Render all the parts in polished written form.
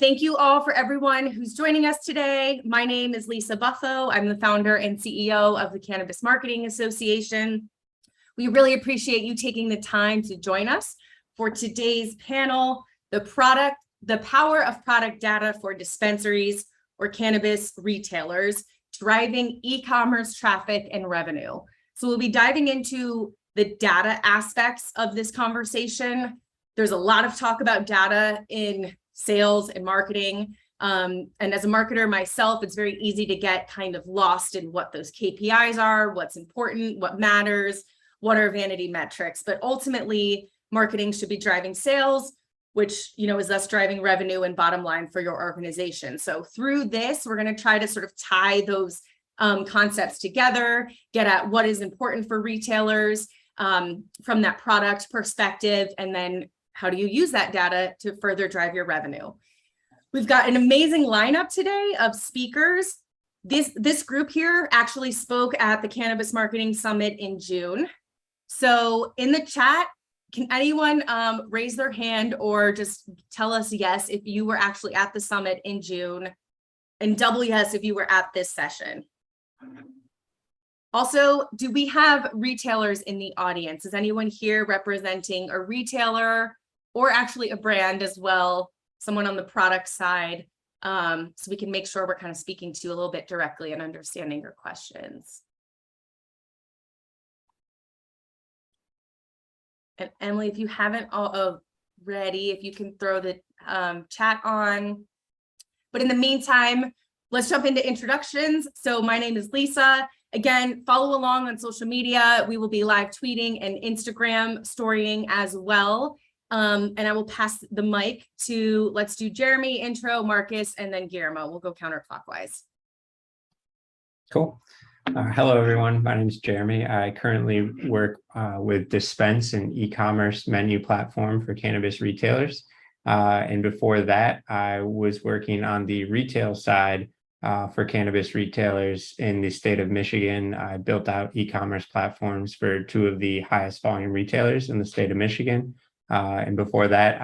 Thank you all for everyone who's joining us today. My name is Lisa Buffo. I'm the founder and CEO of the Cannabis Marketing Association. We really appreciate you taking the time to join us for today's panel, the power of product data for dispensaries or cannabis retailers, driving e-commerce traffic and revenue. So we'll be diving into the data aspects of this conversation. There's a lot of talk about data in sales and marketing. And as a marketer myself, it's very easy to get kind of lost in what those KPIs are, what's important, what matters, what are vanity metrics. But ultimately, marketing should be driving sales, which is thus driving revenue and bottom line for your organization. So through this, we're going to try to sort of tie those concepts together, get at what is important for retailers from that product perspective, and then how do you use that data to further drive your revenue? We've got an amazing lineup today of speakers. This group here actually spoke at the Cannabis Marketing Summit in June. So in the chat, can anyone raise their hand or just tell us yes if you were actually at the summit in June, and double yes if you were at this session? Also, do we have retailers in the audience? Is anyone here representing a retailer or actually a brand as well, someone on the product side, so we can make sure we're kind of speaking to you a little bit directly and understanding your questions? And Emily, if you haven't already, if you can throw the chat on. But in the meantime, let's jump into introductions. So my name is Lisa. Again, follow along on social media. We will be live tweeting and Instagram storying as well. And I will pass the mic to, let's do Jeremy, intro, Marcus, and then Guillermo. We'll go counterclockwise. Cool. Hello, everyone. My name is Jeremy. I currently work with Dispense, an e-commerce menu platform for cannabis retailers. And before that, I was working on the retail side for cannabis retailers in the state of Michigan. I built out e-commerce platforms for two of the highest volume retailers in the state of Michigan. And before that,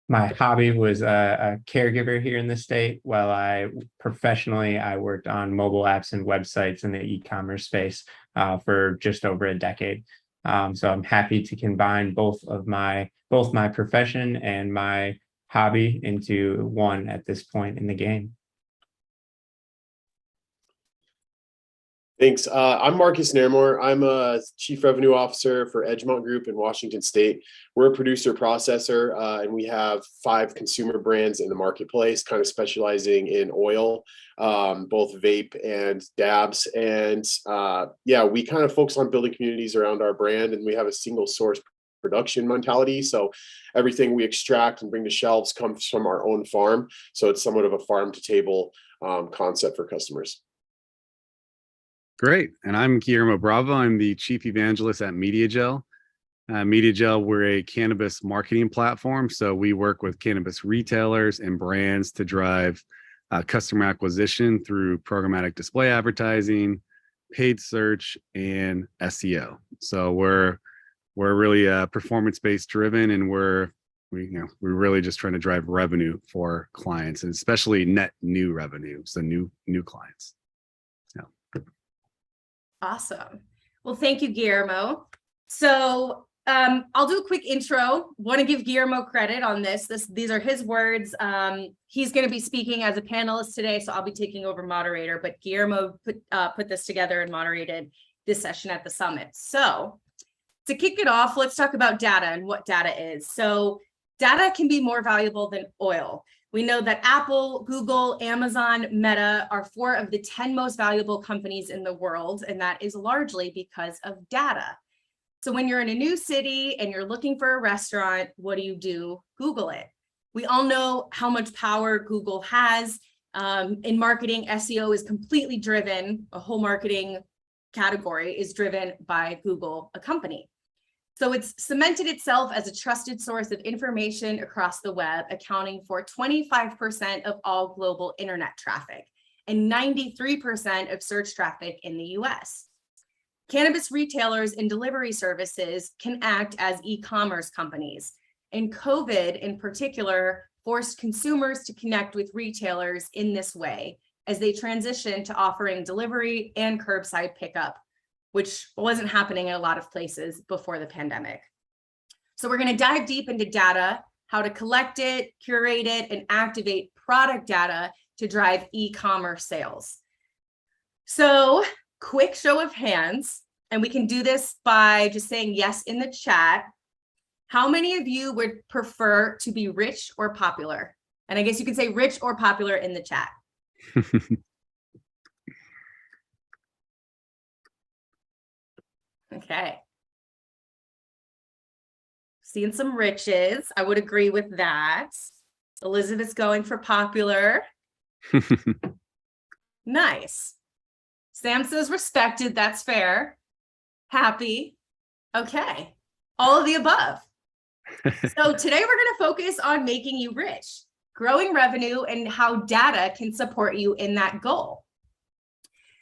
my hobby was a caregiver here in the state, while I worked on mobile apps and websites in the e-commerce space for just over a decade. So I'm happy to combine both my profession and my hobby into one at this point in the game. Thanks. I'm Marcus Naramore. I'm a Chief Revenue Officer for Edgemont Group in Washington State. We're a producer processor, and we have 5 consumer brands in the marketplace, kind of specializing in oil, both vape and dabs. And we kind of focus on building communities around our brand, and we have a single source production mentality. So everything we extract and bring to shelves comes from our own farm. So it's somewhat of a farm to table concept for customers. Great. And I'm Guillermo Bravo. I'm the Chief Evangelist at MediaJel. MediaJel, we're a cannabis marketing platform. So we work with cannabis retailers and brands to drive customer acquisition through programmatic display advertising, paid search, and SEO. So we're really performance-based driven, and we're really just trying to drive revenue for clients, and especially net new revenue, so new clients. Awesome. Well, thank you, Guillermo. So I'll do a quick intro. Want to give Guillermo credit on this. These are his words. He's going to be speaking as a panelist today, so I'll be taking over moderator. But Guillermo put this together and moderated this session at the summit. So to kick it off, let's talk about data and what data is. So data can be more valuable than oil. We know that Apple, Google, Amazon, Meta are 4 of the 10 most valuable companies in the world, and that is largely because of data. So when you're in a new city and you're looking for a restaurant, what do? Google it. We all know how much power Google has. In marketing, SEO is completely driven, a whole marketing category is driven by Google, a company. So it's cemented itself as a trusted source of information across the web, accounting for 25% of all global internet traffic and 93% of search traffic in the US. Cannabis retailers and delivery services can act as e-commerce companies. And COVID in particular forced consumers to connect with retailers in this way as they transition to offering delivery and curbside pickup, which wasn't happening in a lot of places before the pandemic. So we're going to dive deep into data, how to collect it, curate it, and activate product data to drive e-commerce sales. So quick show of hands, and we can do this by just saying yes in the chat. How many of you would prefer to be rich or popular? And I guess you can say rich or popular in the chat. Okay. Seeing some riches. I would agree with that. Elizabeth's going for popular. Nice. Sam says respected. That's fair. Happy. Okay. All of the above. So today we're going to focus on making you rich, growing revenue, and how data can support you in that goal.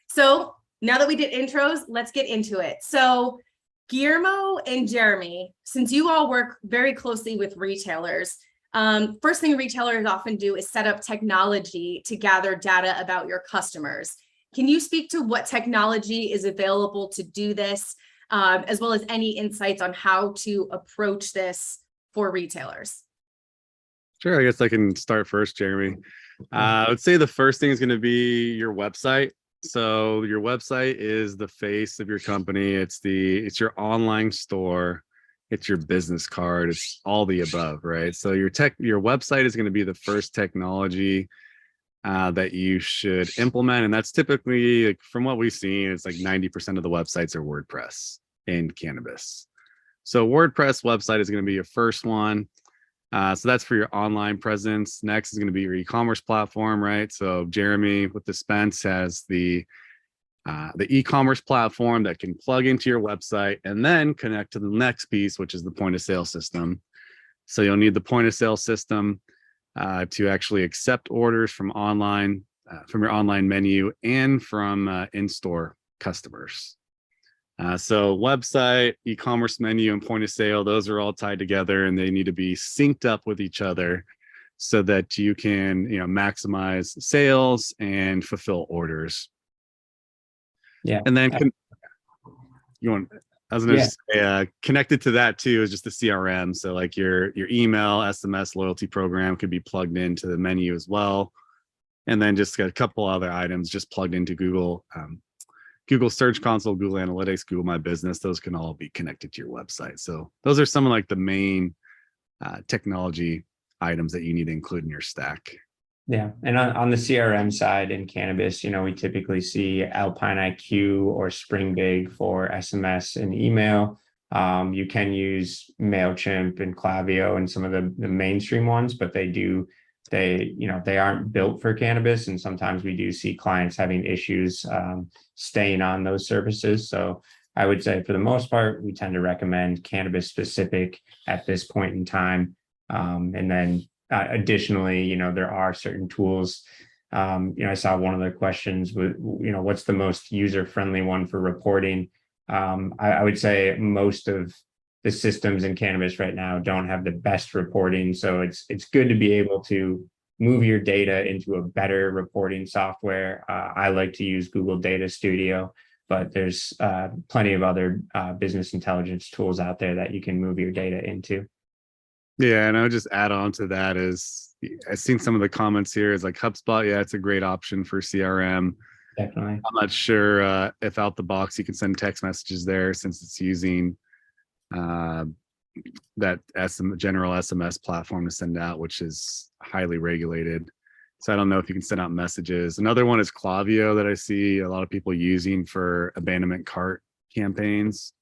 So now that we did intros, let's get into it. So Guillermo and Jeremy, since you all work very closely with retailers, first thing retailers often do is set up technology to gather data about your customers. Can you speak to what technology is available to do this, as well as any insights on how to approach this for retailers? Sure, I guess I can start first, Jeremy. I would say the first thing is going to be your website. So your website is the face of your company. It's your online store. It's your business card. It's all the above, right? So your website is going to be the first technology that you should implement. And that's typically, like, from what we've seen, it's like 90% of the websites are WordPress in cannabis. So WordPress website is going to be your first one. So that's for your online presence. Next is going to be your e-commerce platform, right? So Jeremy with Dispense has the e-commerce platform that can plug into your website and then connect to the next piece, which is the point of sale system. So you'll need the point of sale system to actually accept orders from online, from your online menu and from in-store customers. So website, e-commerce menu, and point of sale, those are all tied together and they need to be synced up with each other so that you can, maximize sales and fulfill orders. Yeah. And then I was going to say, connected to that too is just the CRM. So like your email, SMS loyalty program could be plugged into the menu as well. And then just a couple other items just plugged into Google Search Console, Google Analytics, Google My Business. Those can all be connected to your website. So those are some of like the main technology items that you need to include in your stack. Yeah. And on the CRM side in cannabis, we typically see Alpine IQ or SpringBig for SMS and email. You can use MailChimp and Klaviyo and some of the mainstream ones, but they aren't built for cannabis. And sometimes we do see clients having issues staying on those services. So I would say for the most part, we tend to recommend cannabis specific at this point in time. And then additionally, there are certain tools. I saw one of the questions with, what's the most user-friendly one for reporting? I would say most of the systems in cannabis right now don't have the best reporting. So it's good to be able to move your data into a better reporting software. I like to use Google Data Studio, but there's plenty of other business intelligence tools out there that you can move your data into. Yeah, and I would just add on to that is I've seen some of the comments here is like HubSpot. Yeah, it's a great option for CRM. Definitely. I'm not sure if out the box you can send text messages there since it's using that general SMS platform to send out, which is highly regulated. So I don't know if you can send out messages. Another one is Klaviyo that I see a lot of people using for abandonment cart campaigns.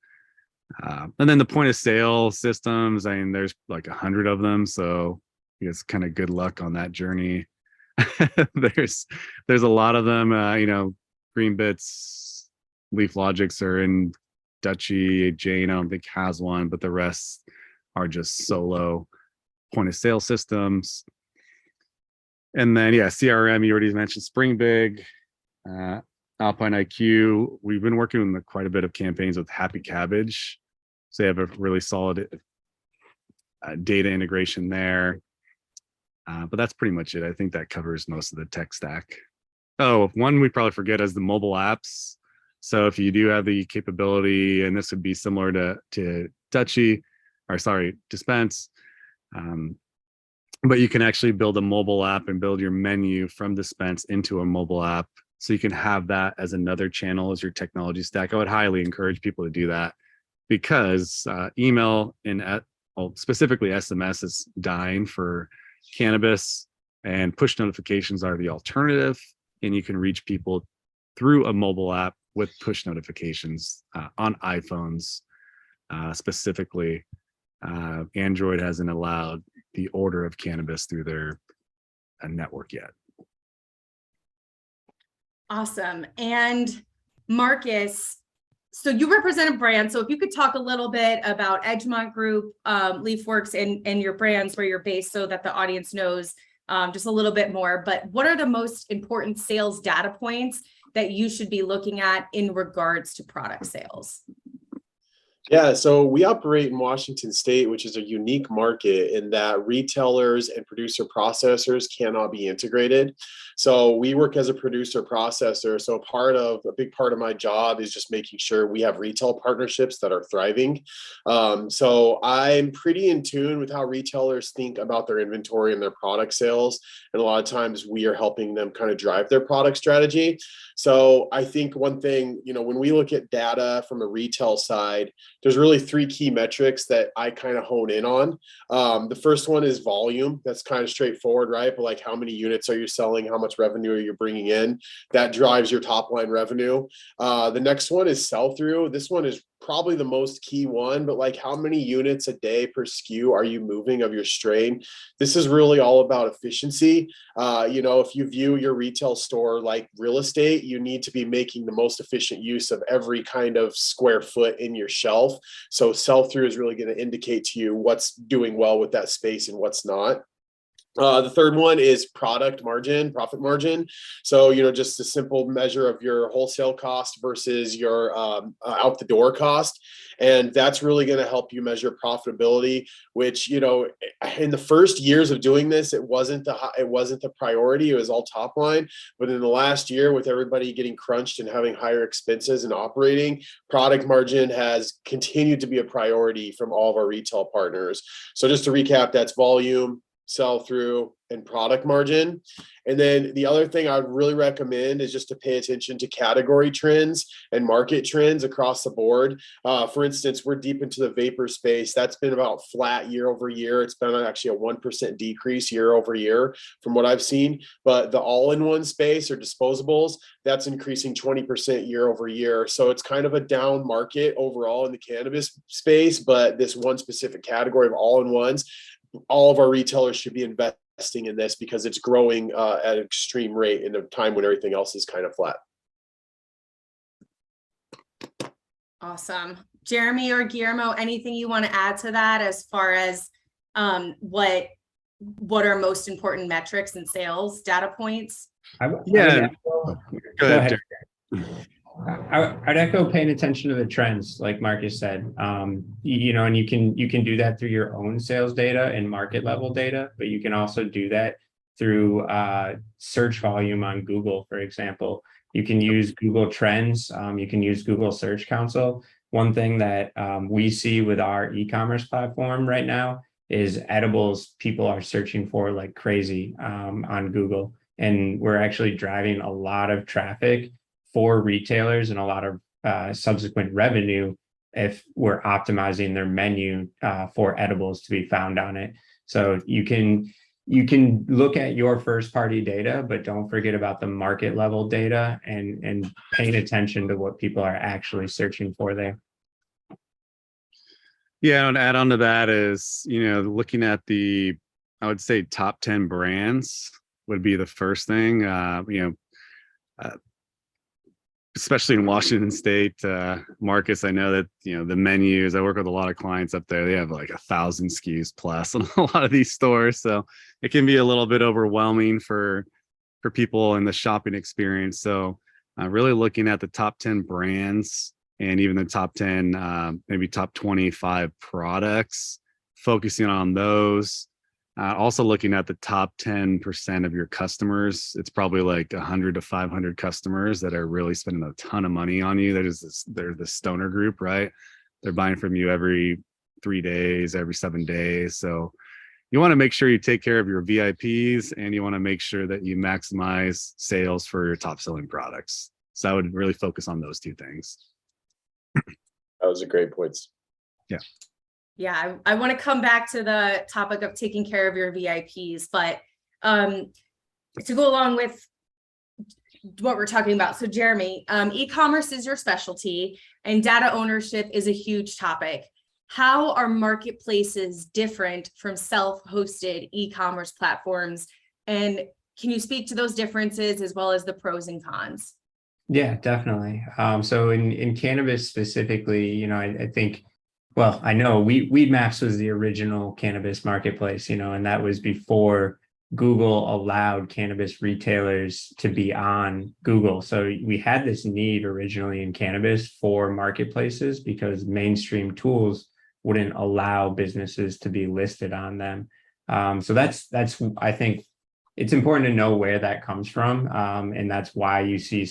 And then the point of sale systems, there's like 100 of them. So it's kind of good luck on that journey. There's a lot of them, Greenbits, LeafLogix are in Dutchy. Jane, I don't think has one, but the rest are just solo point of sale systems. And then, CRM, you already mentioned SpringBig, Alpine IQ. We've been working with quite a bit of campaigns with Happy Cabbage. So they have a really solid data integration there. But that's pretty much it. I think that covers most of the tech stack. Oh, one we probably forget is the mobile apps. So if you do have the capability, and this would be similar to Dispense, but you can actually build a mobile app and build your menu from Dispense into a mobile app. So you can have that as another channel as your technology stack. I would highly encourage people to do that because email and specifically SMS is dying for cannabis, and push notifications are the alternative. And you can reach people through a mobile app with push notifications on iPhones specifically. Android hasn't allowed the order of cannabis through their network yet. Awesome. And Marcus, so you represent a brand. So if you could talk a little bit about Edgemont Group, LeafWorks, and your brands where you're based so that the audience knows just a little bit more. But what are the most important sales data points that you should be looking at in regards to product sales? Yeah, so we operate in Washington State, which is a unique market in that retailers and producer processors cannot be integrated. So we work as a producer processor. So a big part of my job is just making sure we have retail partnerships that are thriving. So I'm pretty in tune with how retailers think about their inventory and their product sales. And a lot of times we are helping them kind of drive their product strategy. So I think one thing, when we look at data from a retail side, there's really three key metrics that I kind of hone in on. The first one is volume. That's kind of straightforward, right? But like, how many units are you selling? How much revenue are you bringing in? That drives your top line revenue. The next one is sell-through. This one is probably the most key one, but like, how many units a day per SKU are you moving of your strain? This is really all about efficiency. If you view your retail store like real estate, you need to be making the most efficient use of every kind of square foot in your shelf. So sell-through is really going to indicate to you what's doing well with that space and what's not. The third one is profit margin. So, just a simple measure of your wholesale cost versus your out the door cost. And that's really going to help you measure profitability, which, in the first years of doing this, it wasn't the priority. It was all top line. But in the last year, with everybody getting crunched and having higher expenses and operating, product margin has continued to be a priority from all of our retail partners. So just to recap, that's volume, sell-through, and product margin. And then the other thing I would really recommend is just to pay attention to category trends and market trends across the board. For instance, we're deep into the vapor space. That's been about flat year over year. It's been actually a 1% decrease year over year from what I've seen. But the all-in-one space or disposables, that's increasing 20% year over year. So it's kind of a down market overall in the cannabis space, but this one specific category of all-in-ones, all of our retailers should be investing in this because it's growing at an extreme rate in a time when everything else is kind of flat. Awesome. Jeremy or Guillermo, anything you want to add to that as far as what are most important metrics and sales data points? Go ahead. I'd echo paying attention to the trends, like Marcus said. And you can do that through your own sales data and market level data, but you can also do that through search volume on Google, for example. You can use Google Trends. You can use Google Search Console. One thing that we see with our e-commerce platform right now is edibles. People are searching for like crazy on Google, and we're actually driving a lot of traffic for retailers and a lot of subsequent revenue if we're optimizing their menu for edibles to be found on it. So you can look at your first party data, but don't forget about the market level data and paying attention to what people are actually searching for there. Yeah, and add on to that is, looking at I would say top 10 brands would be the first thing. Especially in Washington State, Marcus, I know that, the menus, I work with a lot of clients up there. They have like 1,000 SKUs plus in a lot of these stores. So it can be a little bit overwhelming for people in the shopping experience. So really looking at the top 10 brands and even the top 10, maybe top 25 products, focusing on those Also looking at the top 10% of your customers, it's probably like 100 to 500 customers that are really spending a ton of money on you. They're the stoner group, right? They're buying from you every 3 days, every 7 days. So you want to make sure you take care of your VIPs, and you want to make sure that you maximize sales for your top selling products. So I would really focus on those two things. Those are great points. Yeah. Yeah, I want to come back to the topic of taking care of your VIPs, but to go along with what we're talking about. So Jeremy, e-commerce is your specialty and data ownership is a huge topic. How are marketplaces different from self-hosted e-commerce platforms? And can you speak to those differences as well as the pros and cons? Yeah, definitely. So in cannabis specifically, you know, I think, well, I know Weed Maps was the original cannabis marketplace, you know, and that was before Google allowed cannabis retailers to be on Google. So we had this need originally in cannabis for marketplaces because mainstream tools wouldn't allow businesses to be listed on them. So that's I think it's important to know where that comes from. And that's why you see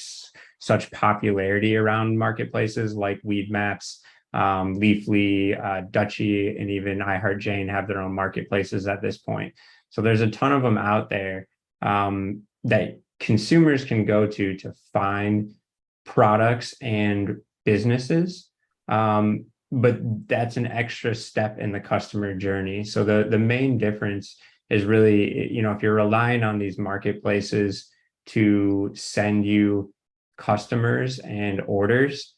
such popularity around marketplaces like Weed Maps, Leafly, Dutchie, and even iHeartJane have their own marketplaces at this point. So there's a ton of them out there that consumers can go to find products and businesses. But that's an extra step in the customer journey. So the main difference is really, you know, if you're relying on these marketplaces to send you customers and orders,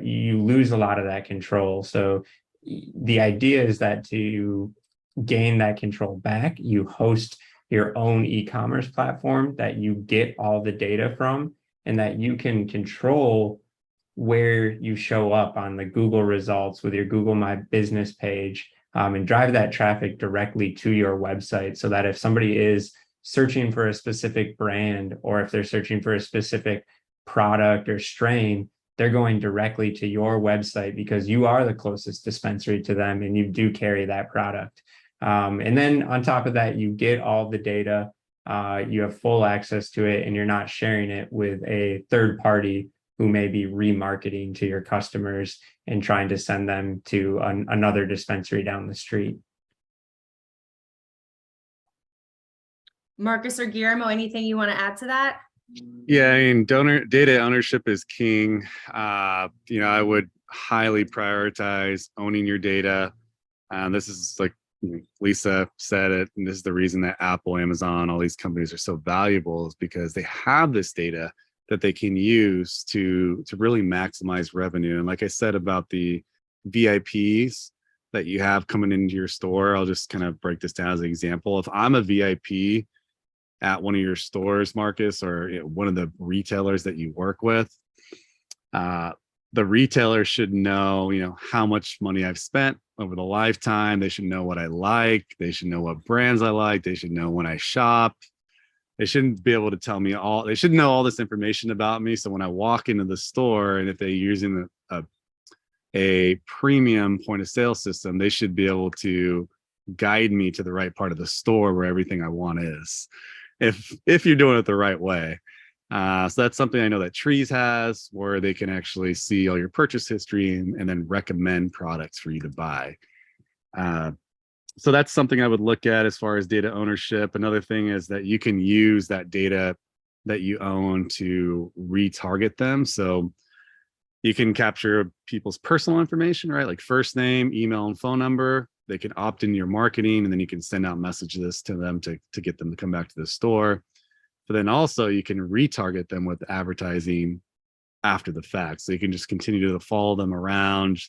you lose a lot of that control. So the idea is that to gain that control back, you host your own e-commerce platform that you get all the data from, and that you can control where you show up on the Google results with your Google My Business page, and drive that traffic directly to your website, so that if somebody is searching for a specific brand, or if they're searching for a specific product or strain, they're going directly to your website because you are the closest dispensary to them and you do carry that product. And then on top of that, you get all the data, you have full access to it, and you're not sharing it with a third party who may be remarketing to your customers and trying to send them to another dispensary down the street. Marcus or Guillermo, anything you want to add to that? Yeah, I mean, data ownership is king. You know, I would highly prioritize owning your data. This is like Lisa said it, and this is the reason that Apple, Amazon, all these companies are so valuable, is because they have this data that they can use to really maximize revenue. And like I said about the VIPs that you have coming into your store, I'll just kind of break this down as an example. If I'm a VIP at one of your stores, Marcus, or one of the retailers that you work with, the retailer should know, you know, how much money I've spent over the lifetime. They should know what I like. They should know what brands I like. They should know when I shop. They shouldn't be able to tell me all. They should know all this information about me. So when I walk into the store, and if they're using a premium point of sale system, they should be able to guide me to the right part of the store where everything I want is, if you're doing it the right way. So that's something I know that Trees has, where they can actually see all your purchase history and then recommend products for you to buy. So that's something I would look at as far as data ownership. Another thing is that you can use that data that you own to retarget them. So you can capture people's personal information, right? Like first name, email, and phone number. They can opt into your marketing, and then you can send out messages to them to get them to come back to the store. But then also you can retarget them with advertising after the fact. So you can just continue to follow them around.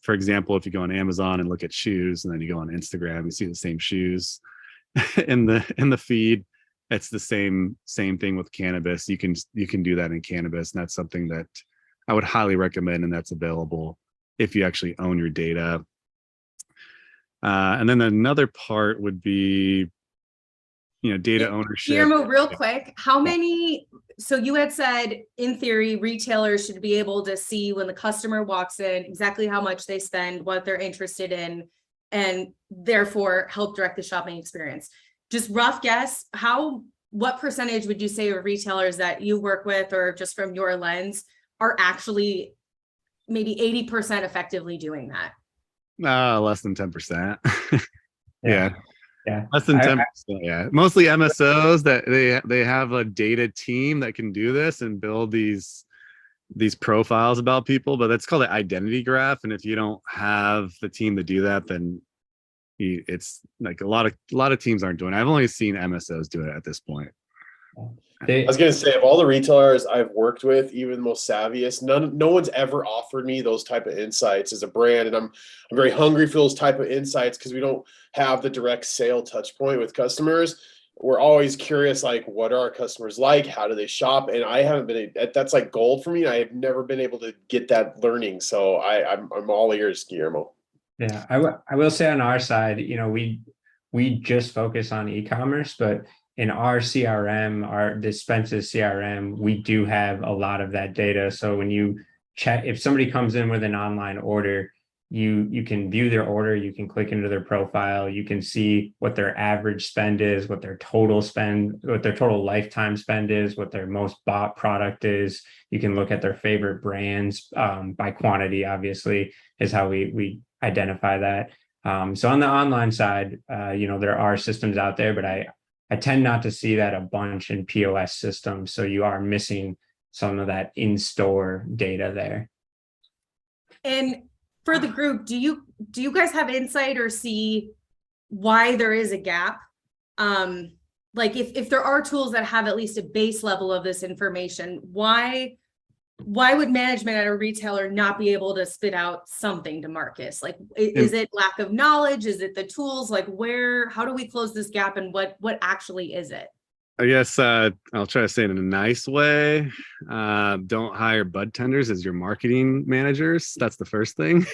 For example, if you go on Amazon and look at shoes, and then you go on Instagram, you see the same shoes in the feed. It's the same thing with cannabis. You can do that in cannabis, and that's something that I would highly recommend, and that's available if you actually own your data. And then another part would be, you know, data ownership. Guillermo, real quick, how many, so you had said in theory, retailers should be able to see when the customer walks in exactly how much they spend, what they're interested in. and therefore help direct the shopping experience. Just rough guess, what percentage would you say of retailers that you work with, or just from your lens, are actually maybe 80% effectively doing that? Less than 10%. Yeah. Less than 10%. Yeah. Mostly MSOs that they have a data team that can do this and build these profiles about people, but that's called an identity graph. And if you don't have the team to do that, then it's like a lot of teams aren't doing it. I've only seen MSOs do it at this point. I was going to say, of all the retailers I've worked with, even the most savviest, no one's ever offered me those type of insights as a brand. And I'm very hungry for those type of insights because we don't have the direct sale touch point with customers. We're always curious, like, what are our customers like? How do they shop? And I haven't been, that's like gold for me. I have never been able to get that learning. So I'm all ears, Guillermo. Yeah, I will say on our side, we just focus on e-commerce, but in our CRM, our Dispenses CRM, we do have a lot of that data. So when you check, if somebody comes in with an online order, you can view their order, you can click into their profile, you can see what their average spend is, what their total spend, what their total lifetime spend is, what their most bought product is. You can look at their favorite brands by quantity, obviously, is how we identify that. So on the online side, there are systems out there, but I tend not to see that a bunch in POS systems. So you are missing some of that in-store data there. And for the group, do you guys have insight or see why there is a gap? Like if there are tools that have at least a base level of this information, why would management at a retailer not be able to spit out something to Marcus? Like, is it lack of knowledge? Is it the tools? Like, how do we close this gap, and what actually is it? I guess I'll try to say it in a nice way. Don't hire bud tenders as your marketing managers. That's the first thing.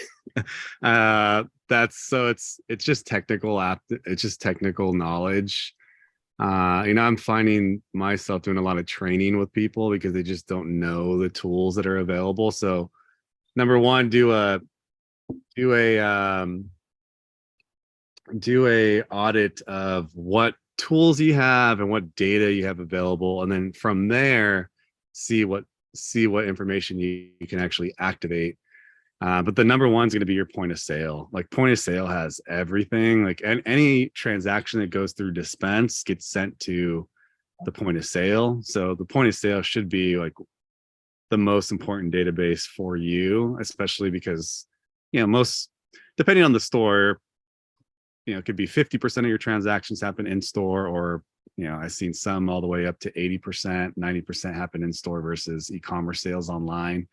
It's just technical it's just technical knowledge. I'm finding myself doing a lot of training with people because they just don't know the tools that are available. So number one, do a audit of what tools you have and what data you have available, and then from there see what information you can actually activate. But the number one is going to be your point of sale. Like, point of sale has everything. Like, any transaction that goes through Dispense gets sent to the point of sale. So the point of sale should be like the most important database for you, especially because most, depending on the store, it could be 50% of your transactions happen in store, or I've seen some all the way up to 80%, 90% happen in store versus e-commerce sales online.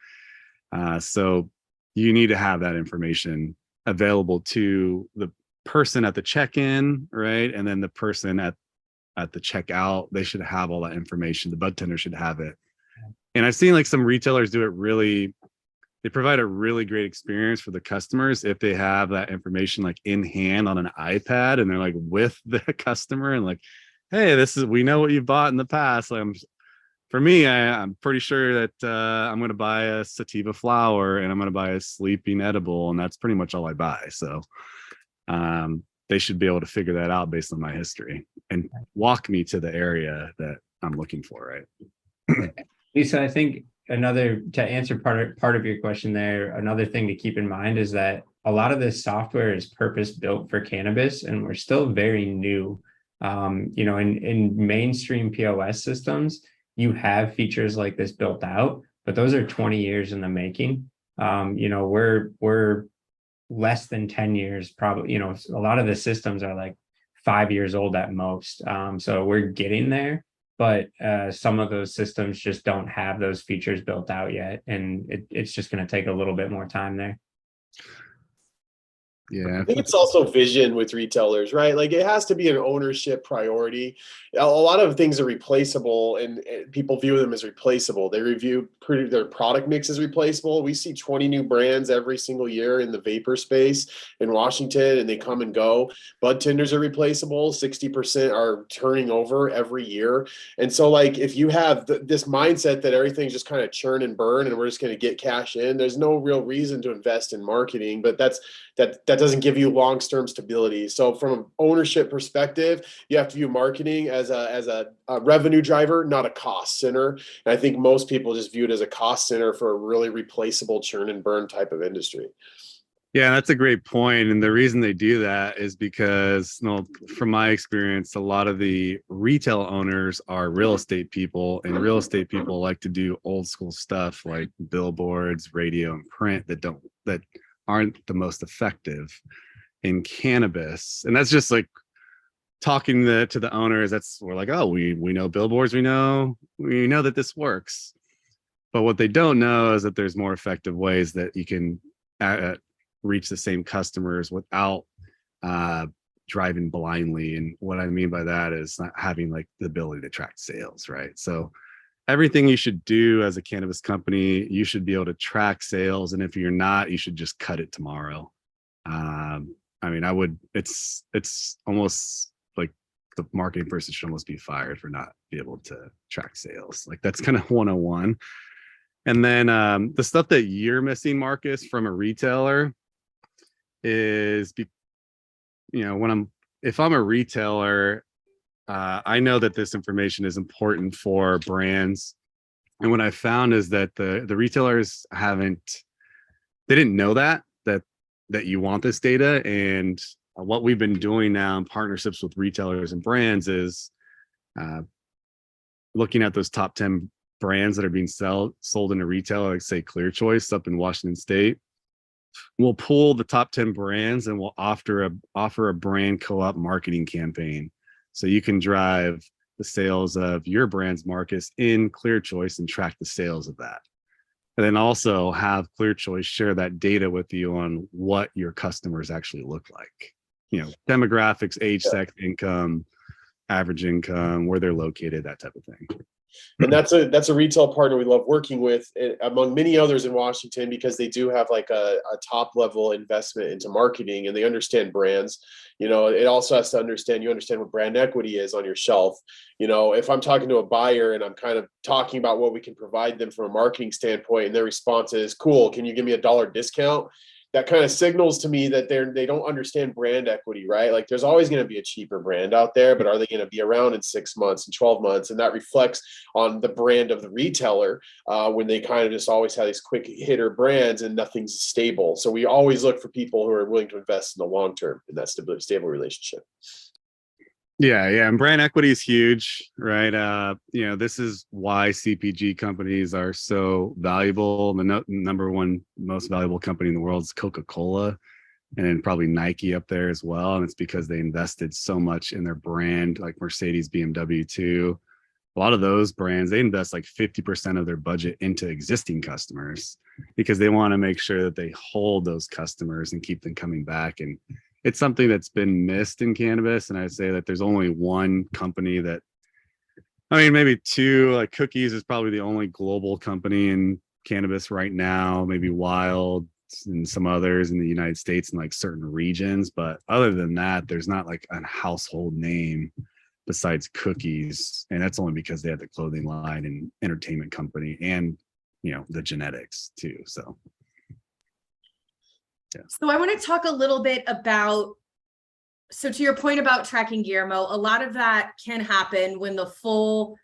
So you need to have that information available to the person at the check-in, right? And then the person at the checkout, they should have all that information. The bud tender should have it. And I've seen like some retailers do it they provide a really great experience for the customers if they have that information like in hand on an iPad, and they're like with the customer and like, hey, we know what you've bought in the past. For me, I'm pretty sure that I'm going to buy a sativa flower and I'm going to buy a sleeping edible, and that's pretty much all I buy. So they should be able to figure that out based on my history and walk me to the area that I'm looking for, right? Lisa, I think to answer part of your question there, another thing to keep in mind is that a lot of this software is purpose built for cannabis, and we're still very new. In mainstream POS systems, you have features like this built out, but those are 20 years in the making. We're less than 10 years, probably. A lot of the systems are like 5 years old at most. So we're getting there, but some of those systems just don't have those features built out yet, and it's just going to take a little bit more time there. Yeah, I think it's also vision with retailers, right? Like, it has to be an ownership priority. A lot of things are replaceable, and people view them as replaceable. They review their product mix as replaceable. We see 20 new brands every single year in the vapor space in Washington, and they come and go. Bud tenders are replaceable. 60% are turning over every year. And so, like, if you have this mindset that everything's just kind of churn and burn and we're just going to get cash in, there's no real reason to invest in marketing. But that doesn't give you long-term stability. So from an ownership perspective, you have to view marketing as a revenue driver, not a cost center. And I think most people just view it as a cost center for a really replaceable churn and burn type of industry. Yeah, that's a great point. And the reason they do that is because, from my experience, a lot of the retail owners are real estate people, and real estate people like to do old school stuff like billboards, radio, and print that aren't the most effective in cannabis. And that's just like talking to the owners. We're like, oh, we know billboards, we know that this works. But what they don't know is that there's more effective ways that you can reach the same customers without driving blindly. And what I mean by that is not having like the ability to track sales, right? So everything you should do as a cannabis company, you should be able to track sales. And if you're not, you should just cut it tomorrow. It's almost like the marketing person should almost be fired for not be able to track sales. Like that's kind of 101. And then the stuff that you're missing, Marcus, from a retailer is, if I'm a retailer, I know that this information is important for brands. And what I found is that the retailers didn't know that you want this data. And what we've been doing now in partnerships with retailers and brands is looking at those top 10 brands that are being sold in a retailer, like say Clear Choice up in Washington State. We'll pull the top 10 brands and we'll offer a brand co-op marketing campaign. So you can drive the sales of your brands, Marcus, in Clear Choice and track the sales of that. And then also have Clear Choice share that data with you on what your customers actually look like. Demographics, age, sex, income, average income, where they're located, that type of thing. And that's a retail partner we love working with, among many others in Washington, because they do have like a top level investment into marketing and they understand brands. It also has to understand what brand equity is on your shelf. If I'm talking to a buyer and I'm kind of talking about what we can provide them from a marketing standpoint, and their response is, cool, can you give me $1 discount? That kind of signals to me that they don't understand brand equity, right? Like there's always going to be a cheaper brand out there, but are they going to be around in 6 months and 12 months? And that reflects on the brand of the retailer when they kind of just always have these quick hitter brands and nothing's stable. So we always look for people who are willing to invest in the long term in that stable relationship. Yeah. And brand equity is huge, right? This is why CPG companies are so valuable. The number one most valuable company in the world is Coca-Cola, and then probably Nike up there as well. And it's because they invested so much in their brand, like Mercedes, BMW too. A lot of those brands, they invest like 50% of their budget into existing customers because they want to make sure that they hold those customers and keep them coming back. And it's something that's been missed in cannabis. And I'd say that there's only one company maybe two, like Cookies is probably the only global company in cannabis right now, maybe Wild and some others in the United States in like certain regions. But other than that, there's not like a household name besides Cookies. And that's only because they have the clothing line and entertainment company and, the genetics too. So. Yeah. So I want to talk a little bit about, so to your point about tracking, Guillermo, a lot of that can happen when the full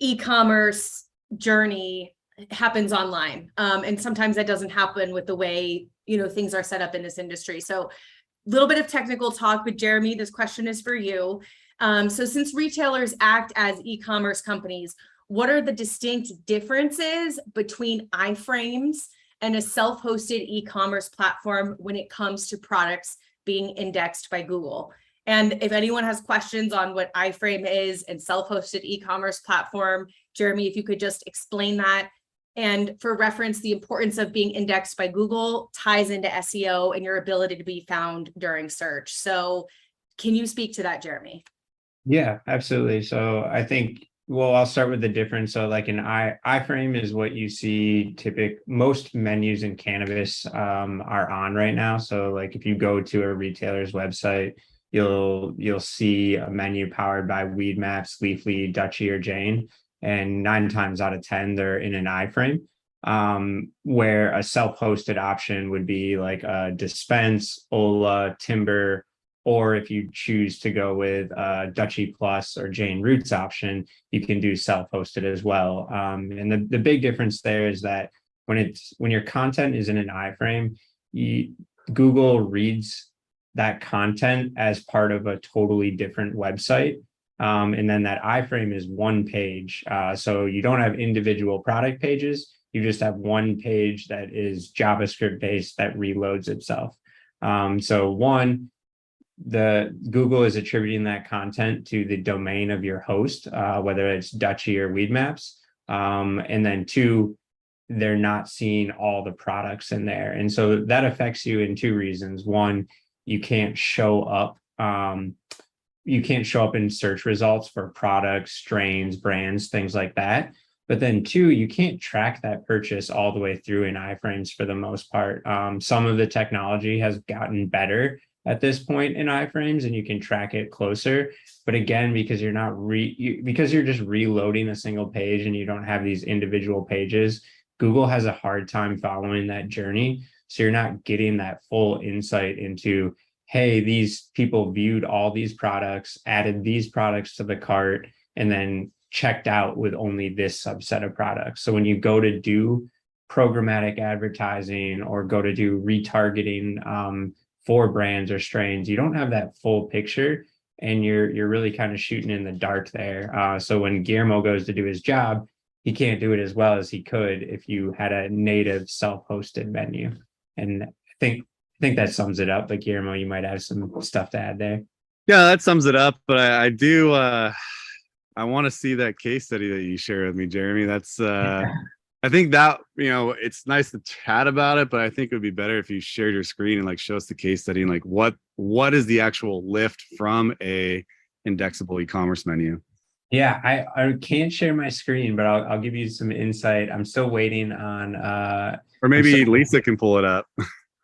e-commerce journey happens online. And sometimes that doesn't happen with the way, things are set up in this industry. So a little bit of technical talk, but Jeremy, this question is for you. So since retailers act as e-commerce companies, what are the distinct differences between iframes and a self-hosted e-commerce platform when it comes to products being indexed by Google? And if anyone has questions on what iframe is and self-hosted e-commerce platform, Jeremy, if you could just explain that. And for reference, the importance of being indexed by Google ties into SEO and your ability to be found during search. So can you speak to that, Jeremy? Yeah, absolutely. So I think, I'll start with the difference. So like an iframe is what you see most menus in cannabis are on right now. So like if you go to a retailer's website, you'll see a menu powered by Weed Maps, Leafly, Dutchie, or Jane. And 9 times out of 10, they're in an iframe. where a self-hosted option would be like a Dispense, Ola, Timber, or if you choose to go with Dutchy Plus or Jane Roots option, you can do self-hosted as well. And the big difference there is that when your content is in an iframe, Google reads that content as part of a totally different website. And then that iframe is one page. So you don't have individual product pages. You just have one page that is JavaScript based that reloads itself. The Google is attributing that content to the domain of your host, whether it's Dutchy or Weedmaps. And then two, they're not seeing all the products in there. And so that affects you in two reasons. One, you can't show up. You can't show up in search results for products, strains, brands, things like that. But then two, you can't track that purchase all the way through in iframes for the most part. Some of the technology has gotten better at this point in iframes, and you can track it closer. But again, because because you're just reloading a single page and you don't have these individual pages, Google has a hard time following that journey. So you're not getting that full insight into, hey, these people viewed all these products, added these products to the cart, and then checked out with only this subset of products. So when you go to do programmatic advertising or go to do retargeting for brands or strains, you don't have that full picture, and you're really kind of shooting in the dark there. So when Guillermo goes to do his job, he can't do it as well as he could if you had a native self-hosted menu. And I think that sums it up. But Guillermo, you might have some stuff to add there. Yeah, that sums it up. But I do. I want to see that case study that you share with me, Jeremy. That's. I think that, it's nice to chat about it, but I think it would be better if you shared your screen and like show us the case study and like what is the actual lift from a indexable e-commerce menu. Yeah, I can't share my screen, but I'll give you some insight. I'm still waiting on. Or maybe Lisa can pull it up.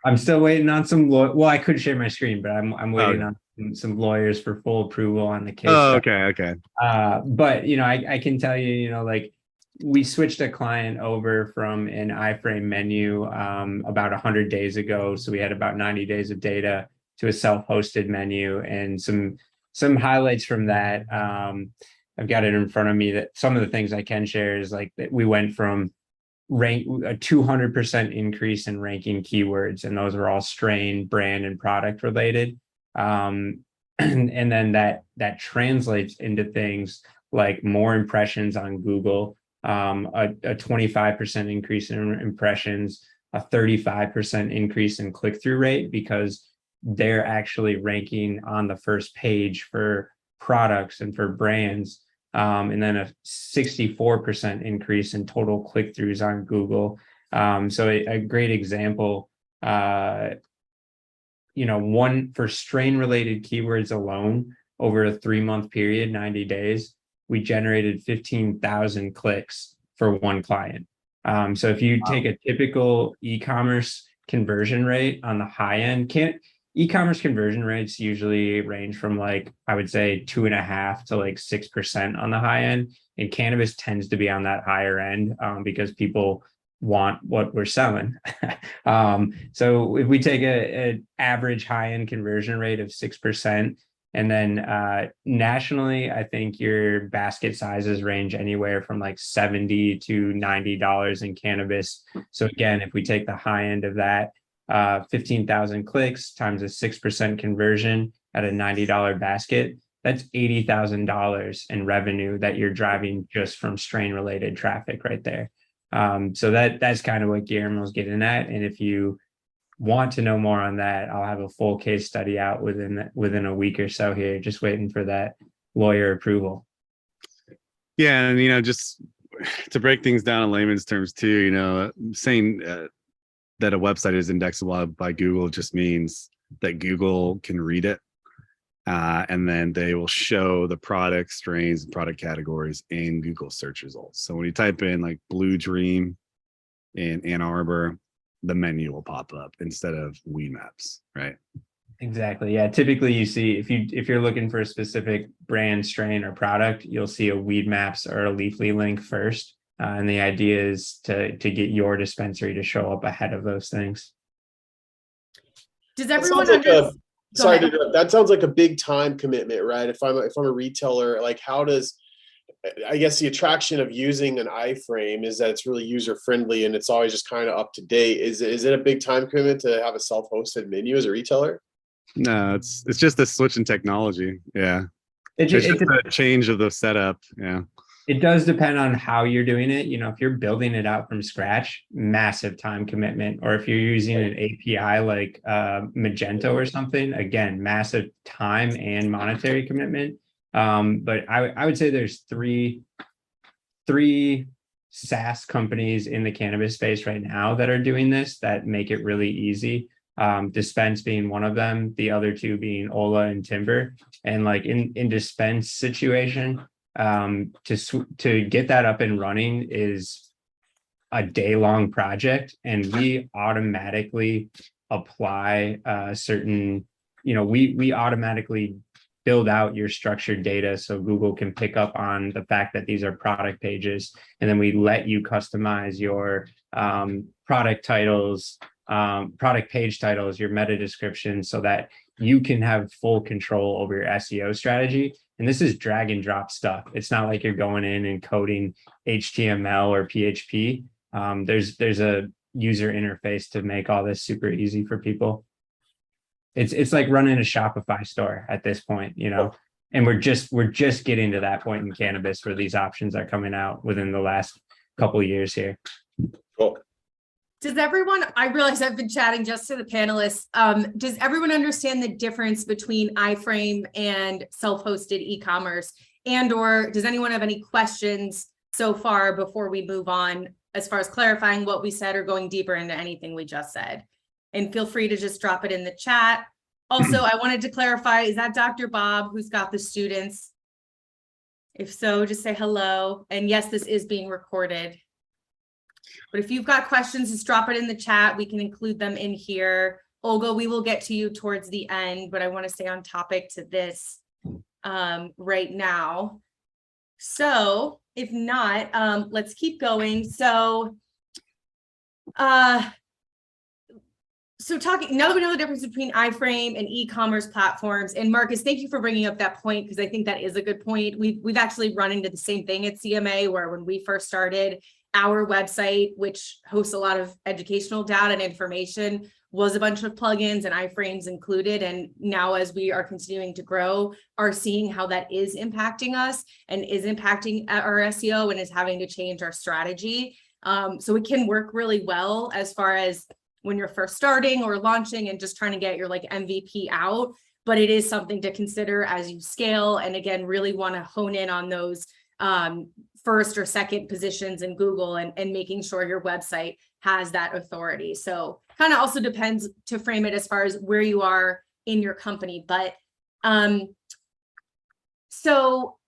I'm still waiting on some. Well, I could share my screen, but I'm waiting on some lawyers for full approval on the case. Oh, okay. But I can tell you, like we switched a client over from an iframe menu about 100 days ago, so we had about 90 days of data to a self-hosted menu, and some highlights from that. I've got it in front of me. That some of the things I can share is like that we went from a 200% increase in ranking keywords, and those are all strain, brand, and product related. And then that translates into things like more impressions on Google, a 25% increase in impressions, a 35% increase in click-through rate, because they're actually ranking on the first page for products and for brands. And then a 64% increase in total click-throughs on Google. So a great example, one for strain-related keywords alone, over a 3-month period, 90 days, we generated 15,000 clicks for one client. So if you take a typical e-commerce conversion rate on the high end, e-commerce conversion rates usually range from I would say 2.5% to 6% on the high end. And cannabis tends to be on that higher end because people want what we're selling. So if we take an average high end conversion rate of 6%, and then nationally, I think your basket sizes range anywhere from $70 to $90 in cannabis. So again, if we take the high end of that, 15,000 clicks times a 6% conversion at a $90 basket, that's $80,000 in revenue that you're driving just from strain related traffic right there. So that's kind of what Guillermo's getting at. And if you want to know more on that, I'll have a full case study out within a week or so here, just waiting for that lawyer approval. Yeah, and just to break things down in layman's terms too, saying that a website is indexable by Google just means that Google can read it, and then they will show the product strains and product categories in Google search results. So when you type in Blue Dream in Ann Arbor, the menu will pop up instead of Weedmaps, right? Exactly. Yeah. Typically, you see if you're looking for a specific brand, strain, or product, you'll see a Weedmaps or a Leafly link first. And the idea is to get your dispensary to show up ahead of those things. Does That everyone sounds like understand? sorry to interrupt. That sounds like a big time commitment, right? If I'm a retailer, like how does, I guess the attraction of using an iframe is that it's really user friendly and it's always just kind of up to date. Is it a big time commitment to have a self-hosted menu as a retailer? No, it's just a switch in technology. Yeah. It, It's it, just a change of the setup. Yeah. it does depend on how you're doing it. If you're building it out from scratch, massive time commitment. Or if you're using an API like Magento or something, again, massive time and monetary commitment. But I would say there's three SaaS companies in the cannabis space right now that are doing this that make it really easy. Dispense being one of them, the other two being Ola and Timber. And like in Dispense situation, to get that up and running is a day-long project, and we automatically apply certain, we automatically build out your structured data so Google can pick up on the fact that these are product pages, and then we let you customize your product titles, product page titles, your meta description, so that you can have full control over your SEO strategy. And this is drag and drop stuff. It's not like you're going in and coding HTML or PHP. There's a user interface to make all this super easy for people. It's like running a Shopify store at this point, and we're just getting to that point in cannabis where these options are coming out within the last couple of years here. Cool. Does everyone, I realize I've been chatting just to the panelists. Does everyone understand the difference between iframe and self-hosted e-commerce? Or does anyone have any questions so far before we move on, as far as clarifying what we said or going deeper into anything we just said? And feel free to just drop it in the chat. Also, I wanted to clarify, is that Dr. Bob who's got the students? If so, just say hello. And yes, this is being recorded. But if you've got questions, just drop it in the chat. We can include them in here. Olga, we will get to you towards the end, but I want to stay on topic to this right now. So if not, let's keep going. So talking, now that we know the difference between iframe and e-commerce platforms, and Marcus, thank you for bringing up that point, because I think that is a good point. We've actually run into the same thing at CMA, where when we first started, our website, which hosts a lot of educational data and information, was a bunch of plugins and iframes included. And now, as we are continuing to grow, are seeing how that is impacting us and is impacting our SEO and is having to change our strategy. So it can work really well as far as when you're first starting or launching and just trying to get your like MVP out, but it is something to consider as you scale. And again, really want to hone in on those first or second positions in Google and making sure your website has that authority. So kind of also depends to frame it as far as where you are in your company. But so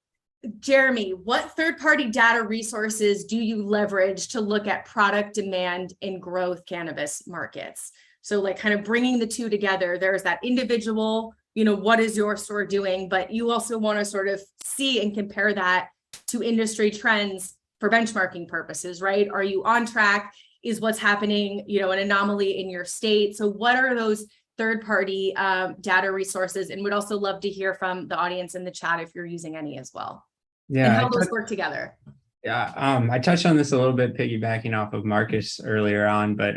Jeremy, what third-party data resources do you leverage to look at product demand in growth cannabis markets? So like kind of bringing the two together, there's that individual, what is your store doing? But you also want to sort of see and compare that to industry trends for benchmarking purposes, right? Are you on track? Is what's happening, an anomaly in your state? So what are those third-party data resources? And would also love to hear from the audience in the chat if you're using any as well. Yeah, and how those work together. Yeah, I touched on this a little bit, piggybacking off of Marcus earlier on, but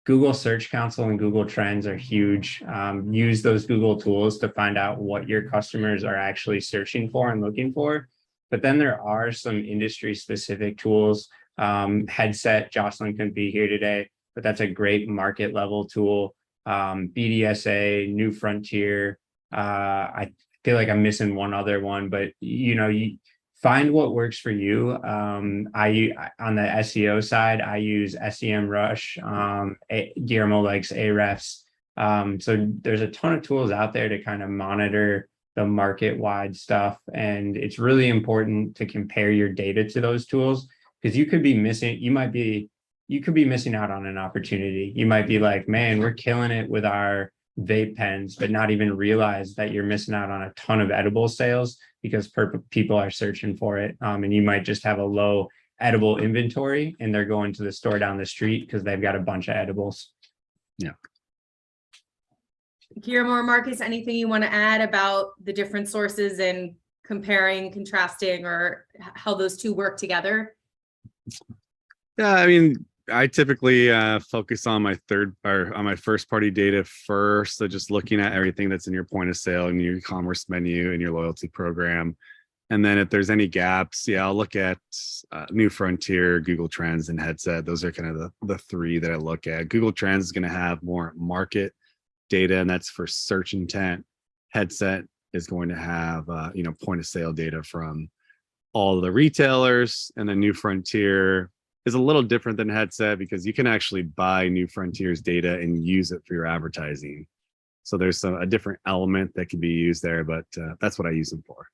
Google Search Console and Google Trends are huge. Use those Google tools to find out what your customers are actually searching for and looking for. But then there are some industry specific tools. Headset, Jocelyn couldn't be here today, but that's a great market level tool. BDSA, New Frontier. I feel like I'm missing one other one, but you find what works for you. I on the SEO side, I use SEMrush. Guillermo likes Ahrefs. So there's a ton of tools out there to kind of monitor the market-wide stuff, and it's really important to compare your data to those tools, because you could be missing out on an opportunity. You might be like, man, we're killing it with our vape pens, but not even realize that you're missing out on a ton of edible sales because people are searching for it. And you might just have a low edible inventory and they're going to the store down the street because they've got a bunch of edibles. Yeah. Guillermo or Marcus, anything you want to add about the different sources and comparing, contrasting, or how those two work together? Yeah, I mean, I typically focus on my first party data first. So just looking at everything that's in your point of sale and your e-commerce menu and your loyalty program. And then if there's any gaps, yeah, I'll look at New Frontier, Google Trends, and Headset. Those are kind of the three that I look at. Google Trends is going to have more market data, and that's for search intent. Headset is going to have point of sale data from all the retailers, and then New Frontier is a little different than Headset because you can actually buy New Frontier's data and use it for your advertising. So there's a different element that can be used there, but that's what I use them for.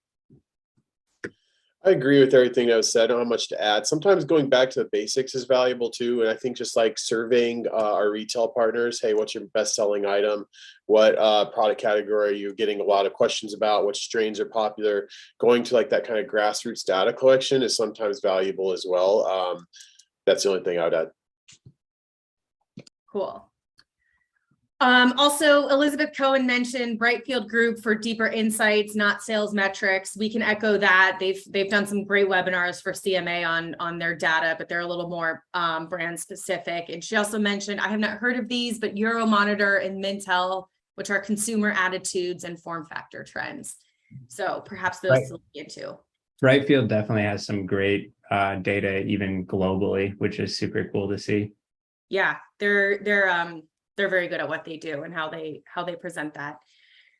I agree with everything that was said. I don't have much to add. Sometimes going back to the basics is valuable too. And I think just like surveying our retail partners, hey, what's your best selling item? What product category are you getting a lot of questions about? Which strains are popular? Going to like that kind of grassroots data collection is sometimes valuable as well. That's the only thing I would add. Cool. Also, Elizabeth Cohen mentioned Brightfield Group for deeper insights, not sales metrics. We can echo that. They've done some great webinars for CMA on their data, but they're a little more brand specific. And she also mentioned, I have not heard of these, but Euromonitor and Mintel, which are consumer attitudes and form factor trends. So perhaps those to look into. Brightfield definitely has some great data, even globally, which is super cool to see. Yeah, they're very good at what they do and how they present that.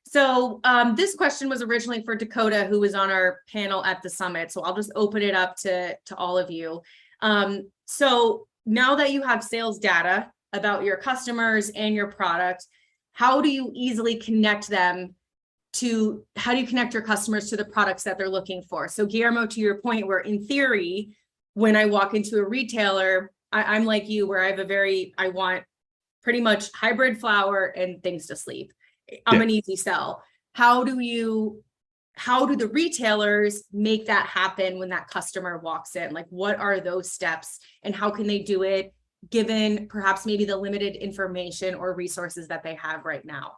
So this question was originally for Dakota, who was on our panel at the summit. So I'll just open it up to all of you. So now that you have sales data about your customers and your product, how do you easily connect them to, how do you connect your customers to the products that they're looking for? So Guillermo, to your point, where in theory, when I walk into a retailer, I'm like you, where I want pretty much hybrid flower and things to sleep. I'm an easy sell. How do the retailers make that happen when that customer walks in? Like, what are those steps and how can they do it given perhaps maybe the limited information or resources that they have right now?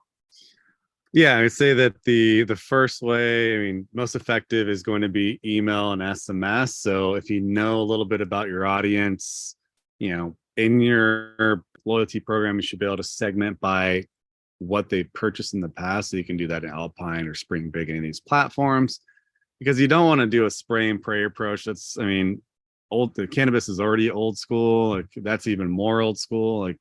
Yeah, I would say that the first way, I mean, most effective is going to be email and SMS. So if you know a little bit about your audience, in your loyalty program, you should be able to segment by what they've purchased in the past. So you can do that in Alpine or Spring Big, any of these platforms, because you don't want to do a spray and pray approach. The cannabis is already old school. Like, that's even more old school. Like,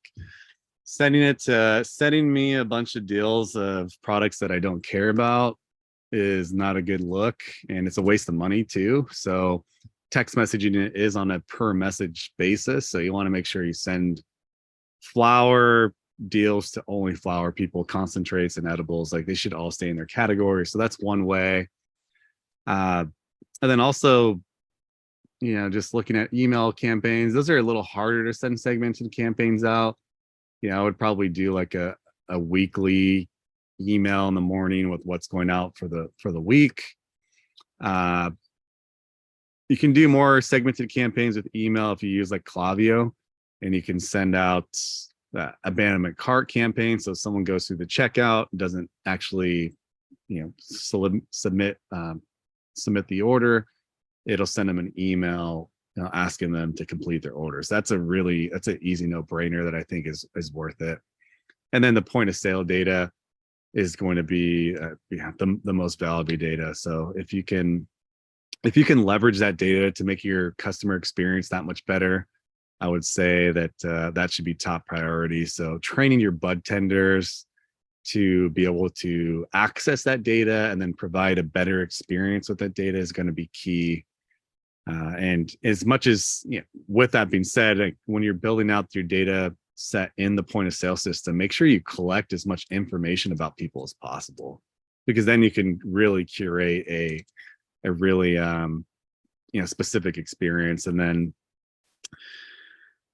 sending me a bunch of deals of products that I don't care about is not a good look, and it's a waste of money too. So text messaging is on a per message basis. So you want to make sure you send flower deals to only flower people, concentrates and edibles. Like, they should all stay in their category. So that's one way. And then also, just looking at email campaigns, those are a little harder to send segmented campaigns out. I would probably do like a weekly email in the morning with what's going out for the week. You can do more segmented campaigns with email if you use like Klaviyo, and you can send out abandonment cart campaign. So if someone goes through the checkout, doesn't actually, submit the order, it'll send them an email, asking them to complete their orders. That's an easy no-brainer that I think is worth it. And then the point of sale data is going to be the most valuable data. So if you can leverage that data to make your customer experience that much better, I would say that that should be top priority. So training your bud tenders to be able to access that data and then provide a better experience with that data is going to be key. And as much as, with that being said, like, when you're building out your data set in the point of sale system, make sure you collect as much information about people as possible, because then you can really curate a really specific experience. And then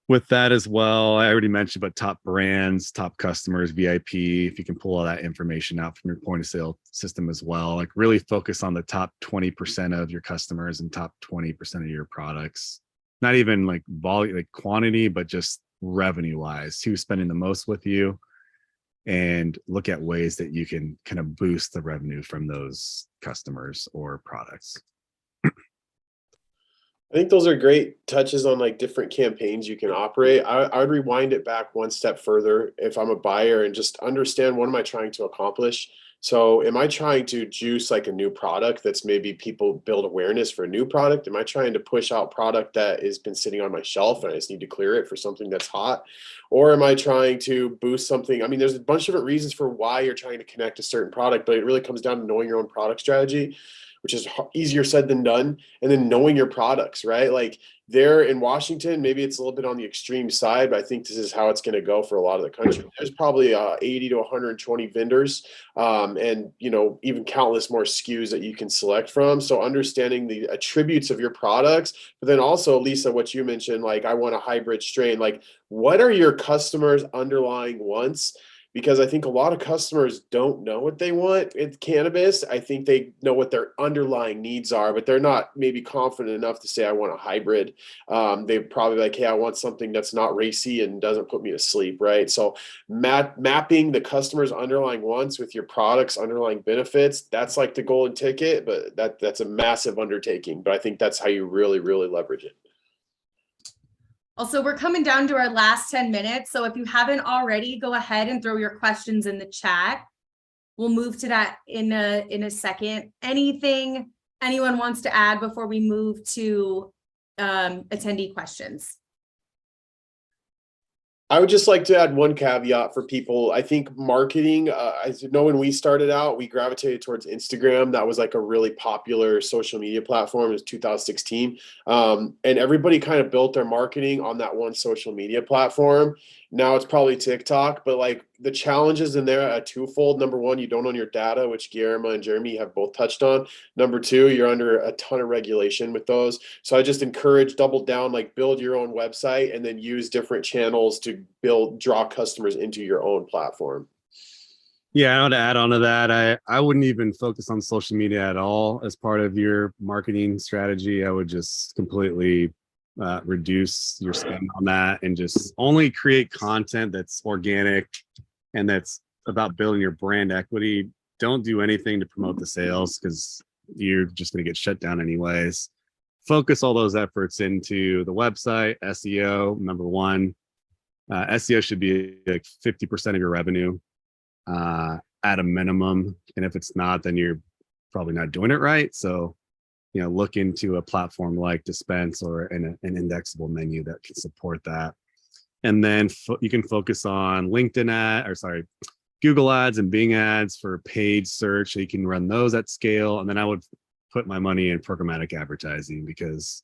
with that as well, I already mentioned, but top brands, top customers, VIP, if you can pull all that information out from your point of sale system as well, like really focus on the top 20% of your customers and top 20% of your products. not even like volume, like quantity, but just revenue wise, who's spending the most with you, and look at ways that you can kind of boost the revenue from those customers or products. I think those are great touches on like different campaigns you can operate. I would rewind it back one step further if I'm a buyer and just understand, what am I trying to accomplish? So am I trying to juice like a new product that's maybe people build awareness for a new product? Am I trying to push out product that has been sitting on my shelf and I just need to clear it for something that's hot? Or am I trying to boost something? I mean, there's a bunch of different reasons for why you're trying to connect a certain product, but it really comes down to knowing your own product strategy, which is easier said than done. And then knowing your products, right? Like there in Washington, maybe it's a little bit on the extreme side, but I think this is how it's going to go for a lot of the country. There's probably 80 to 120 vendors, and even countless more SKUs that you can select from. So understanding the attributes of your products, but then also, Lisa, what you mentioned, like I want a hybrid strain. Like, what are your customers' underlying wants? Because I think a lot of customers don't know what they want in cannabis. I think they know what their underlying needs are, but they're not maybe confident enough to say, I want a hybrid. They're probably like, hey, I want something that's not racy and doesn't put me to sleep, right? So mapping the customer's underlying wants with your product's underlying benefits, that's like the golden ticket, but that's a massive undertaking. But I think that's how you really, really leverage it. Also, we're coming down to our last 10 minutes. So if you haven't already, go ahead and throw your questions in the chat. We'll move to that in a second. Anything anyone wants to add before we move to attendee questions? I would just like to add one caveat for people. I think marketing, as you know, when we started out, we gravitated towards Instagram. That was like a really popular social media platform. It was 2016. And everybody kind of built their marketing on that one social media platform. Now it's probably TikTok, but like the challenges in there are twofold. Number one, you don't own your data, which Guillermo and Jeremy have both touched on. Number two, you're under a ton of regulation with those. So I just encourage, double down, like build your own website and then use different channels to draw customers into your own platform. Yeah, I want to add on to that. I wouldn't even focus on social media at all as part of your marketing strategy. I would just completely reduce your spend on that and just only create content that's organic and that's about building your brand equity. Don't do anything to promote the sales because you're just going to get shut down anyways. Focus all those efforts into the website, SEO, number one. SEO should be like 50% of your revenue at a minimum. And if it's not, then you're probably not doing it right. So look into a platform like Dispense or an indexable menu that can support that. And then you can focus on Google ads and Bing ads for paid search. So you can run those at scale. And then I would put my money in programmatic advertising because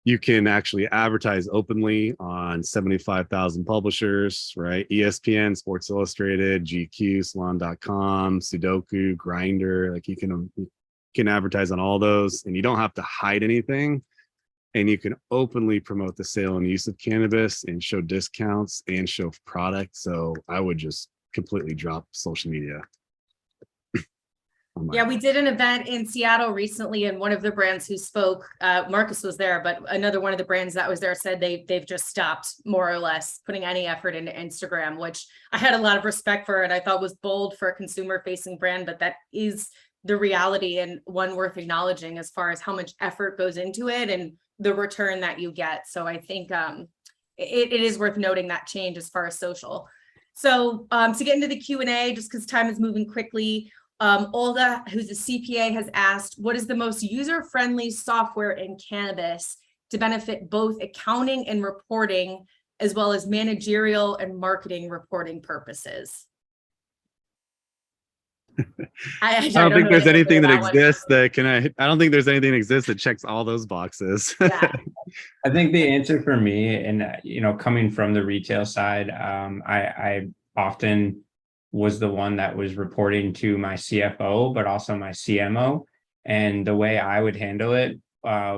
you can actually advertise openly on 75,000 publishers, right? ESPN, Sports Illustrated, GQ, Salon.com, Sudoku, Grindr. Like you can advertise on all those and you don't have to hide anything. And you can openly promote the sale and use of cannabis and show discounts and show product. So I would just completely drop social media. Yeah, we did an event in Seattle recently, and one of the brands who spoke, Marcus was there, but another one of the brands that was there said they've just stopped more or less putting any effort into Instagram, which I had a lot of respect for and I thought was bold for a consumer-facing brand, but that is the reality and one worth acknowledging as far as how much effort goes into it and the return that you get. So I think it is worth noting that change as far as social. So to get into the Q&A, just because time is moving quickly, Olga, who's a CPA, has asked, what is the most user-friendly software in cannabis to benefit both accounting and reporting, as well as managerial and marketing reporting purposes? I don't think there's anything that exists that I don't think there's anything that exists that checks all those boxes. Yeah. I think the answer for me, and coming from the retail side, I often was the one that was reporting to my CFO, but also my CMO. And the way I would handle it,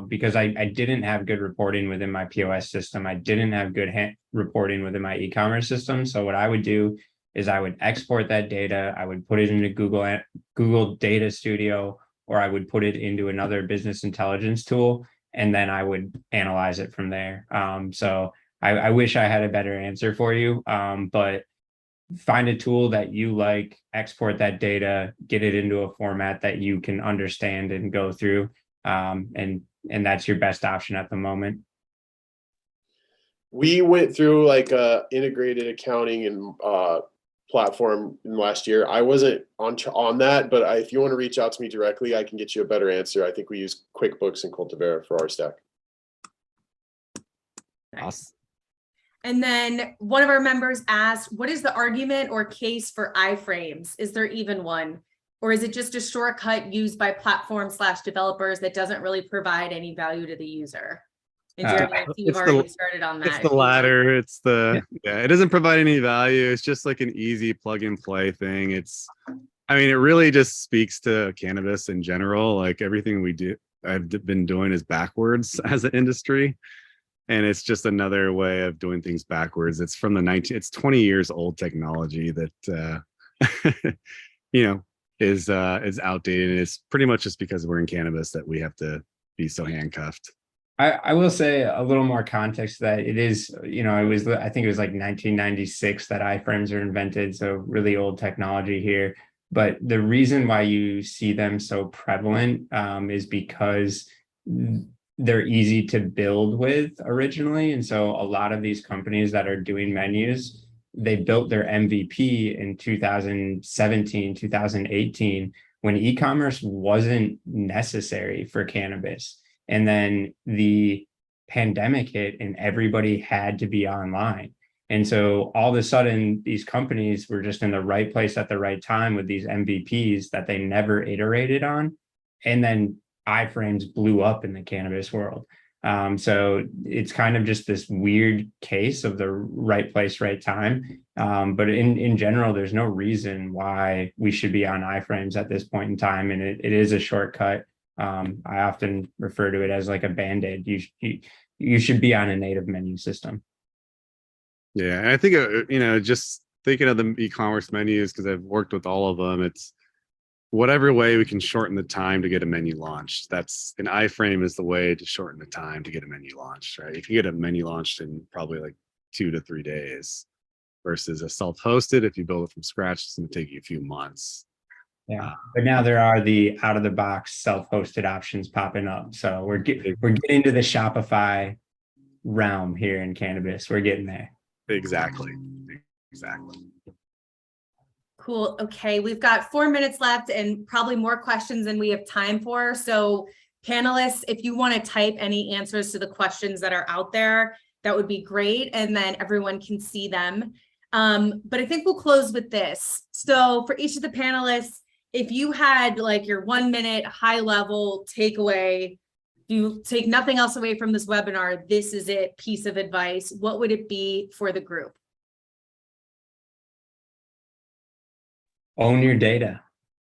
because I didn't have good reporting within my POS system, I didn't have good reporting within my e-commerce system. So what I would do is I would export that data, I would put it into Google Data Studio, or I would put it into another business intelligence tool. and then I would analyze it from there. So I wish I had a better answer for you, but find a tool that you like, export that data, get it into a format that you can understand and go through. And that's your best option at the moment. We went through like a integrated accounting and platform in last year. I wasn't on that, but if you want to reach out to me directly, I can get you a better answer. I think we use QuickBooks and Cultivera for our stack. Awesome. And then one of our members asked, what is the argument or case for iframes? Is there even one? Or is it just a shortcut used by platform/developers that doesn't really provide any value to the user? And Jeremy, I see you've already started on that. It's the latter. It's the, it doesn't provide any value. It's just like an easy plug and play thing. It really just speaks to cannabis in general. Like everything we do, I've been doing is backwards as an industry. And it's just another way of doing things backwards. It's from it's 20 years old technology that, is outdated. And it's pretty much just because we're in cannabis that we have to be so handcuffed. I will say a little more context that it is, I think it was like 1996 that iframes are invented. So really old technology here. But the reason why you see them so prevalent is because they're easy to build with originally. And so a lot of these companies that are doing menus, they built their MVP in 2017, 2018, when e-commerce wasn't necessary for cannabis. And then the pandemic hit and everybody had to be online. And so all of a sudden, these companies were just in the right place at the right time with these MVPs that they never iterated on. And then iframes blew up in the cannabis world. So it's kind of just this weird case of the right place, right time. But in general, there's no reason why we should be on iframes at this point in time. And it is a shortcut. I often refer to it as like a Band-Aid. You should be on a native menu system. Yeah, and I think, just thinking of the e-commerce menus, because I've worked with all of them, it's whatever way we can shorten the time to get a menu launched. That's an iframe is the way to shorten the time to get a menu launched, right? You can get a menu launched in probably like 2 to 3 days versus a self-hosted. If you build it from scratch, it's going to take you a few months. Yeah, but now there are the out-of-the-box self-hosted options popping up. So we're getting to the Shopify realm here in cannabis. We're getting there. Exactly. Cool. Okay, we've got 4 minutes left and probably more questions than we have time for. So panelists, if you want to type any answers to the questions that are out there, that would be great. And then everyone can see them. But I think we'll close with this. So for each of the panelists, if you had like your 1 minute high level takeaway, you take nothing else away from this webinar, this is it piece of advice, what would it be for the group? Own your data.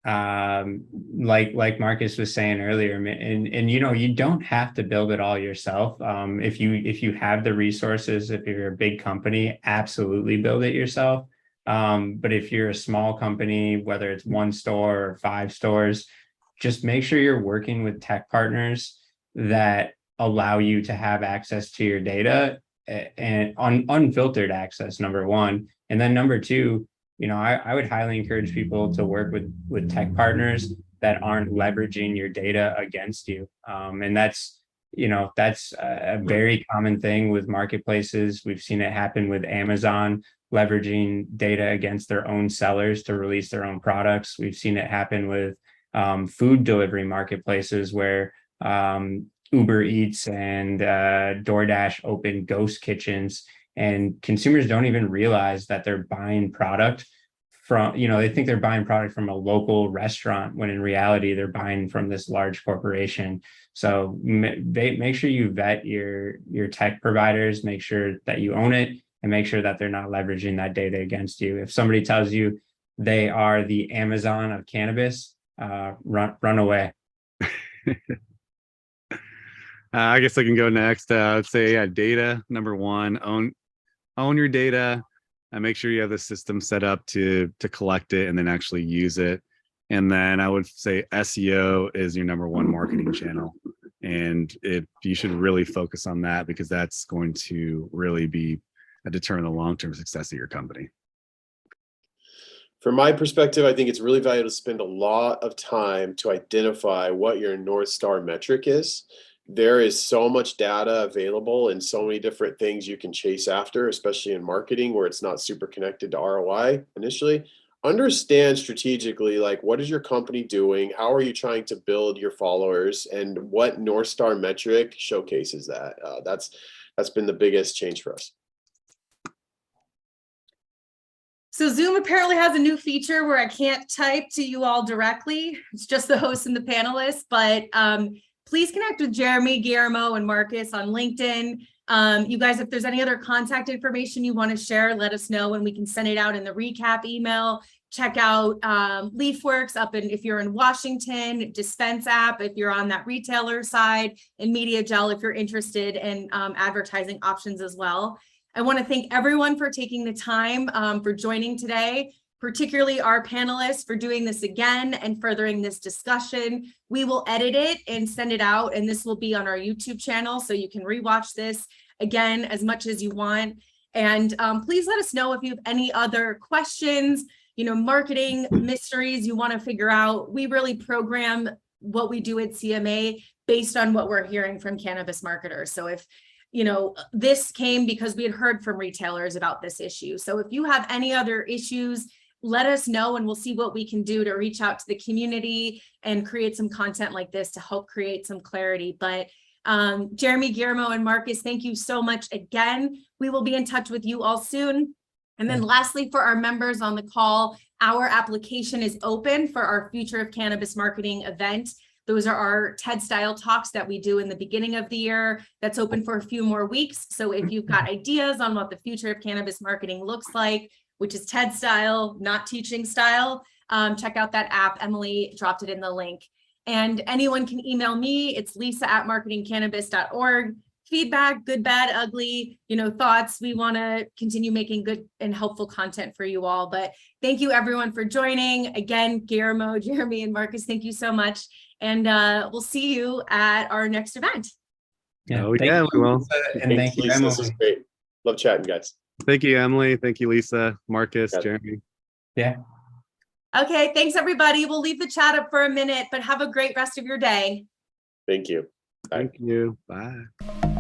Like Marcus was saying earlier, and you don't have to build it all yourself. If you have the resources, if you're a big company, absolutely build it yourself. But if you're a small company, whether it's 1 store or 5 stores, just make sure you're working with tech partners that allow you to have access to your data and unfiltered access, number 1. And then number 2, I would highly encourage people to work with tech partners that aren't leveraging your data against you. And that's a very common thing with marketplaces. We've seen it happen with Amazon leveraging data against their own sellers to release their own products. We've seen it happen with food delivery marketplaces where Uber Eats and DoorDash open ghost kitchens, and consumers don't even realize that they're buying product from, they think they're buying product from a local restaurant when in reality they're buying from this large corporation. So make sure you vet your tech providers, make sure that you own it, and make sure that they're not leveraging that data against you. If somebody tells you they are the Amazon of cannabis, run away. I guess I can go next. I'd say, data, number 1, own your data, and make sure you have the system set up to collect it and then actually use it. And then I would say SEO is your number 1 marketing channel. And you should really focus on that, because that's going to really be a determine the long-term success of your company. From my perspective, I think it's really valuable to spend a lot of time to identify what your North Star metric is. There is so much data available and so many different things you can chase after, especially in marketing where it's not super connected to ROI initially. Understand strategically, like, what is your company doing? How are you trying to build your followers, and what North Star metric showcases that? That's been the biggest change for us. So Zoom apparently has a new feature where I can't type to you all directly. It's just the hosts and the panelists, but please connect with Jeremy, Guillermo, and Marcus on LinkedIn. You guys, if there's any other contact information you want to share, let us know and we can send it out in the recap email. Check out LeafWorks up in, if you're in Washington, Dispense App if you're on that retailer side, and MediaJel if you're interested in advertising options as well. I want to thank everyone for taking the time for joining today, particularly our panelists for doing this again and furthering this discussion. We will edit it and send it out, and this will be on our YouTube channel, so you can rewatch this again as much as you want. And please let us know if you have any other questions, marketing mysteries you want to figure out. We really program what we do at CMA based on what we're hearing from cannabis marketers. So if this came because we had heard from retailers about this issue. So if you have any other issues, let us know and we'll see what we can do to reach out to the community and create some content like this to help create some clarity. But Jeremy, Guillermo, and Marcus, thank you so much again. We will be in touch with you all soon. And then lastly, for our members on the call, our application is open for our Future of Cannabis Marketing event. Those are our TED style talks that we do in the beginning of the year. That's open for a few more weeks. So if you've got ideas on what the future of cannabis marketing looks like, which is TED style, not teaching style, check out that app. Emily dropped it in the link. And anyone can email me. It's lisa@marketingcannabis.org. Feedback, good, bad, ugly, thoughts. We want to continue making good and helpful content for you all. But thank you everyone for joining. Again, Guillermo, Jeremy, and Marcus, thank you so much. And we'll see you at our next event. Yeah, We will. And thank you, Lisa. Emily. This is great. Love chatting, guys. Thank you, Emily. Thank you, Lisa, Marcus, Jeremy. Yeah. Okay, thanks everybody. We'll leave the chat up for a minute, but have a great rest of your day. Thank you. Bye. Thank you. Bye.